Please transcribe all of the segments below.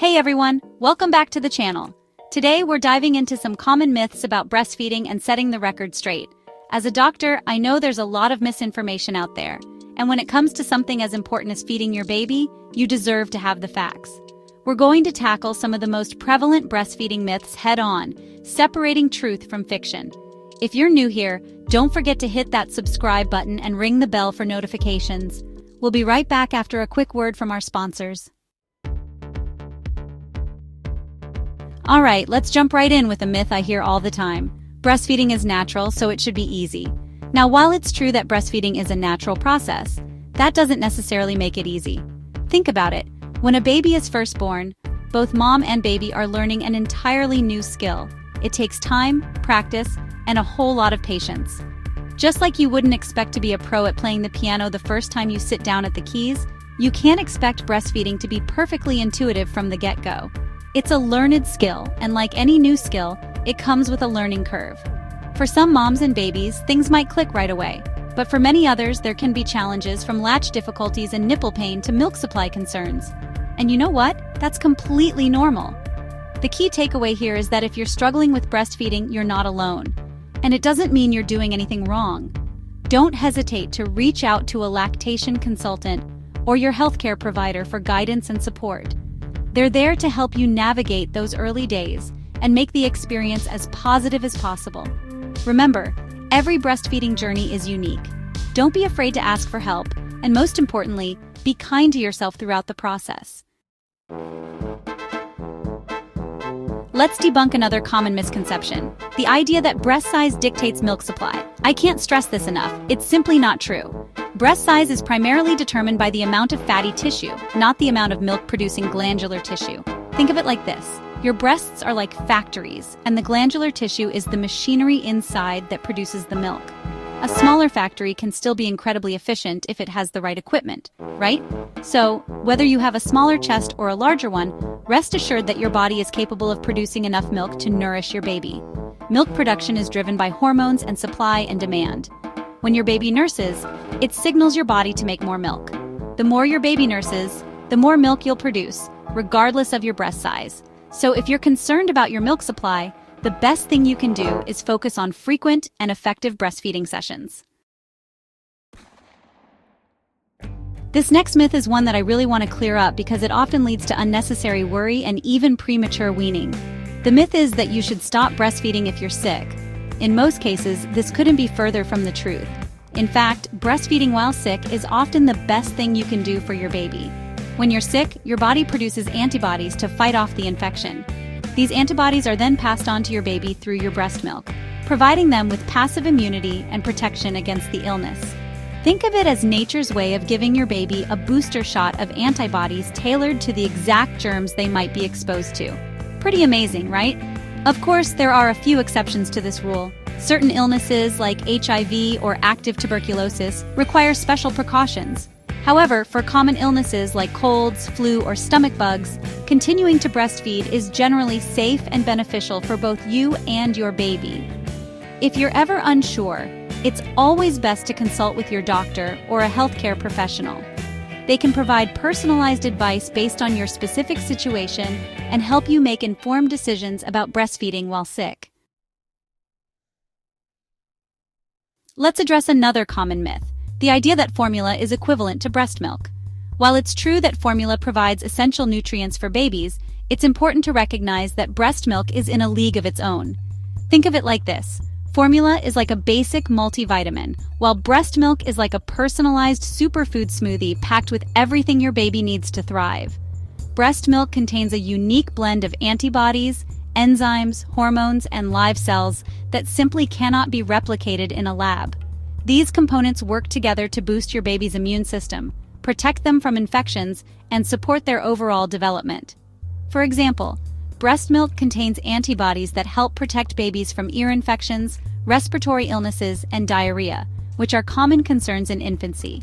Hey everyone, welcome back to the channel. Today we're diving into some common myths about breastfeeding and setting the record straight. As a doctor, I know there's a lot of misinformation out there, and when it comes to something as important as feeding your baby, you deserve to have the facts. We're going to tackle some of the most prevalent breastfeeding myths head-on, separating truth from fiction. If you're new here, don't forget to hit that subscribe button and ring the bell for notifications. We'll be right back after a quick word from our sponsors. Alright, let's jump right in with a myth I hear all the time. Breastfeeding is natural, so it should be easy. Now, while it's true that breastfeeding is a natural process, that doesn't necessarily make it easy. Think about it. When a baby is first born, both mom and baby are learning an entirely new skill. It takes time, practice, and a whole lot of patience. Just like you wouldn't expect to be a pro at playing the piano the first time you sit down at the keys, you can't expect breastfeeding to be perfectly intuitive from the get-go. It's a learned skill, and like any new skill, it comes with a learning curve. For some moms and babies, things might click right away, but for many others, there can be challenges from latch difficulties and nipple pain to milk supply concerns. And you know what? That's completely normal. The key takeaway here is that if you're struggling with breastfeeding, you're not alone. And it doesn't mean you're doing anything wrong. Don't hesitate to reach out to a lactation consultant or your healthcare provider for guidance and support. They're there to help you navigate those early days and make the experience as positive as possible. Remember, every breastfeeding journey is unique. Don't be afraid to ask for help, and most importantly, be kind to yourself throughout the process. Let's debunk another common misconception: the idea that breast size dictates milk supply. I can't stress this enough, it's simply not true. Breast size is primarily determined by the amount of fatty tissue, not the amount of milk-producing glandular tissue. Think of it like this. Your breasts are like factories, and the glandular tissue is the machinery inside that produces the milk. A smaller factory can still be incredibly efficient if it has the right equipment, right? So, whether you have a smaller chest or a larger one, rest assured that your body is capable of producing enough milk to nourish your baby. Milk production is driven by hormones and supply and demand. When your baby nurses, it signals your body to make more milk. The more your baby nurses, the more milk you'll produce, regardless of your breast size. So if you're concerned about your milk supply, the best thing you can do is focus on frequent and effective breastfeeding sessions. This next myth is one that I really want to clear up because it often leads to unnecessary worry and even premature weaning. The myth is that you should stop breastfeeding if you're sick. In most cases, this couldn't be further from the truth. In fact, breastfeeding while sick is often the best thing you can do for your baby. When you're sick, your body produces antibodies to fight off the infection. These antibodies are then passed on to your baby through your breast milk, providing them with passive immunity and protection against the illness. Think of it as nature's way of giving your baby a booster shot of antibodies tailored to the exact germs they might be exposed to. Pretty amazing, right? Of course, there are a few exceptions to this rule. Certain illnesses like HIV or active tuberculosis require special precautions. However, for common illnesses like colds, flu, or stomach bugs, continuing to breastfeed is generally safe and beneficial for both you and your baby. If you're ever unsure, it's always best to consult with your doctor or a healthcare professional. They can provide personalized advice based on your specific situation and help you make informed decisions about breastfeeding while sick. Let's address another common myth: the idea that formula is equivalent to breast milk. While it's true that formula provides essential nutrients for babies, it's important to recognize that breast milk is in a league of its own. Think of it like this. Formula is like a basic multivitamin, while breast milk is like a personalized superfood smoothie packed with everything your baby needs to thrive. Breast milk contains a unique blend of antibodies, enzymes, hormones, and live cells that simply cannot be replicated in a lab. These components work together to boost your baby's immune system, protect them from infections, and support their overall development. For example, breast milk contains antibodies that help protect babies from ear infections, respiratory illnesses, and diarrhea, which are common concerns in infancy.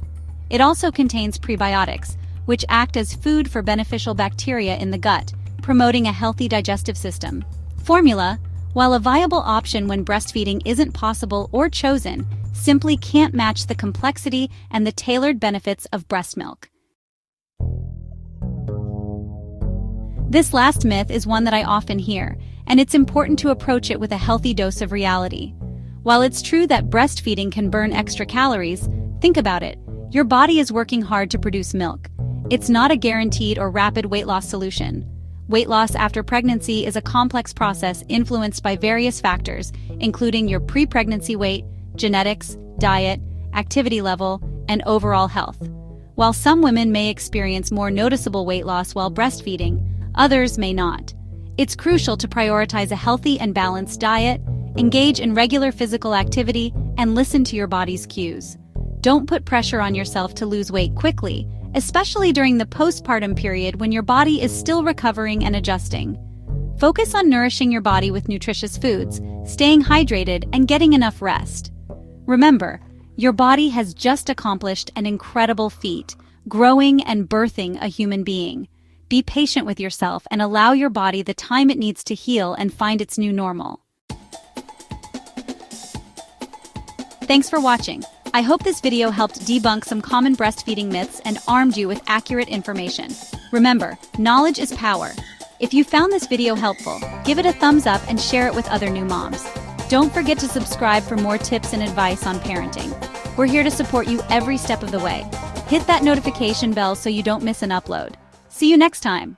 It also contains prebiotics, which act as food for beneficial bacteria in the gut, promoting a healthy digestive system. Formula, while a viable option when breastfeeding isn't possible or chosen, simply can't match the complexity and the tailored benefits of breast milk. This last myth is one that I often hear, and it's important to approach it with a healthy dose of reality. While it's true that breastfeeding can burn extra calories, think about it. Your body is working hard to produce milk. It's not a guaranteed or rapid weight loss solution. Weight loss after pregnancy is a complex process influenced by various factors, including your pre-pregnancy weight, genetics, diet, activity level, and overall health. While some women may experience more noticeable weight loss while breastfeeding, others may not. It's crucial to prioritize a healthy and balanced diet, engage in regular physical activity, and listen to your body's cues. Don't put pressure on yourself to lose weight quickly, especially during the postpartum period when your body is still recovering and adjusting. Focus on nourishing your body with nutritious foods, staying hydrated, and getting enough rest. Remember, your body has just accomplished an incredible feat, growing and birthing a human being. Be patient with yourself and allow your body the time it needs to heal and find its new normal. Thanks for watching. I hope this video helped debunk some common breastfeeding myths and armed you with accurate information. Remember, knowledge is power. If you found this video helpful, give it a thumbs up and share it with other new moms. Don't forget to subscribe for more tips and advice on parenting. We're here to support you every step of the way. Hit that notification bell so you don't miss an upload. See you next time.